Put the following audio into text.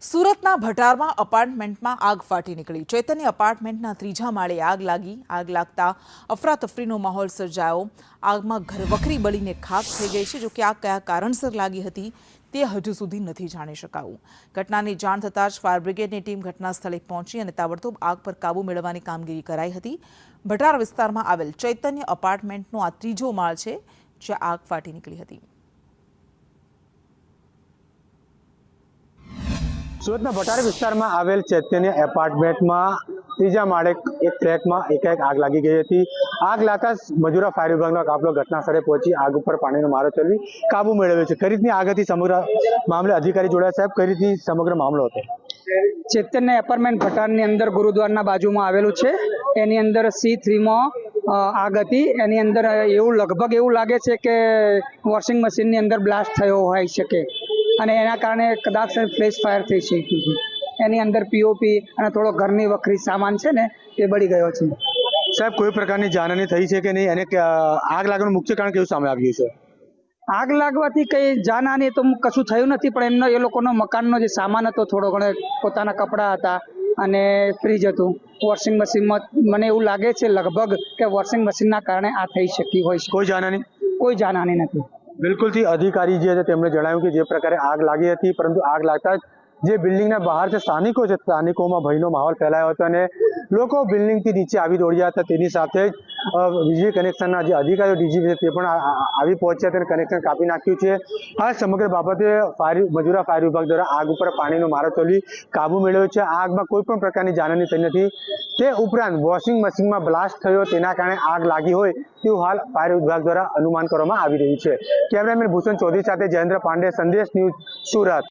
સુરતના ભટારમાં અપાર્ટમેન્ટમાં આગ ફાટી નીકળી। ચૈતન્ય અપાર્ટમેન્ટના ત્રીજા માળે આગ લાગી। આગ લાગતા અફરાતફરીનો માહોલ સર્જાયો। આગમાં ઘરવખરી બળીને ખાખ થઈ ગઈ છે। જો કે આગ કયા કારણસર લાગી હતી તે હજુ સુધી નથી જાણી શકાયું। ઘટનાની જાણ થતાં જ ફાયર બ્રિગેડની ટીમ ઘટના સ્થળે પહોંચી અને તાબડતોબ આગ પર કાબૂ મેળવવાની કામગીરી કરાઈ હતી। ભટાર વિસ્તારમાં આવેલ ચૈતન્ય અપાર્ટમેન્ટનો આ ત્રીજો માળ છે જ્યાં આગ ફાટી નીકળી હતી। સુરતના ભટાર વિસ્તારમાં આવેલ ચૈતન્ય એપાર્ટમેન્ટમાં ત્રીજા માળે એક ફ્લેટમાં એકાએક આગ લાગી ગઈ હતી। આગ લાગતા મજૂરા ફાયર વિભાગનો કાફલો ઘટના સ્થળે પહોંચી આગ ઉપર પાણીનો મારો ચલાવી કાબુ મેળવ્યો છે। કઈ રીતની આગ હતી, સમગ્ર મામલે અધિકારી જોડાયા સાહેબ, કઈ રીતની સમગ્ર મામલો હતો? ચૈતન્ય એપાર્ટમેન્ટ ભટારની અંદર ગુરુદ્વારના બાજુમાં આવેલું છે। એની અંદર C3માં આગ હતી। એની અંદર લગભગ એવું લાગે છે કે વોશિંગ મશીનની અંદર બ્લાસ્ટ થયો હોઈ શકે અને એના કારણે કદાચ ફ્લેશ ફાયર થઈ છે। એની અંદર પીઓપી અને થોડો ઘરની વખરી સામાન છે ને એ બળી ગયો છે। સાહેબ, કોઈ પ્રકારની જાનહાની થઈ છે કે નહીં, અને આગ લાગવાનું મુખ્ય કારણ કેવું સામે આવ્યું છે? આગ લાગવાથી કઈ જાનહાની તો કશું થયું નથી, પણ એ લોકોનો મકાનનો જે સામાન હતો થોડો ઘણો, પોતાના કપડાં હતા અને ફ્રીજ હતું। વોશિંગ મશીનમાં મને એવું લાગે છે લગભગ કે વોશિંગ મશીનના કારણે આ થઈ શકી હોય છે। કોઈ જાનહાની નથી। બિલકુલથી અધિકારી જે છે તેમણે જણાવ્યું કે જે પ્રકારે આગ લાગી હતી, પરંતુ આગ લાગતા જ જે બિલ્ડિંગના બહાર જે સ્થાનિકો છે, સ્થાનિકોમાં ભયનો માહોલ ફેલાયો હતો અને લોકો બિલ્ડિંગથી નીચે આવી દોડ્યા હતા। તેની સાથે જ વીજળી કનેક્શનના જે અધિકારીઓ ડીજીપી તે પણ આવી પહોંચ્યા હતા અને કનેક્શન કાપી નાખ્યું છે। આ સમગ્ર બાબતે મજૂરા ફાયર વિભાગ દ્વારા આગ ઉપર પાણીનો મારો ચલાવી કાબુ મેળવ્યો છે। આગમાં કોઈ પણ પ્રકારની જાનહાની થઈ નથી। તે ઉપરાંત વોશિંગ મશીનમાં બ્લાસ્ટ થયો તેના કારણે આગ લાગી હોય તેવું હાલ ફાયર વિભાગ દ્વારા અનુમાન કરવામાં આવી રહ્યું છે। કેમેરામેન ભૂષણ ચૌધરી સાથે જયેન્દ્ર પાંડે, સંદેશ ન્યૂઝ, સુરત।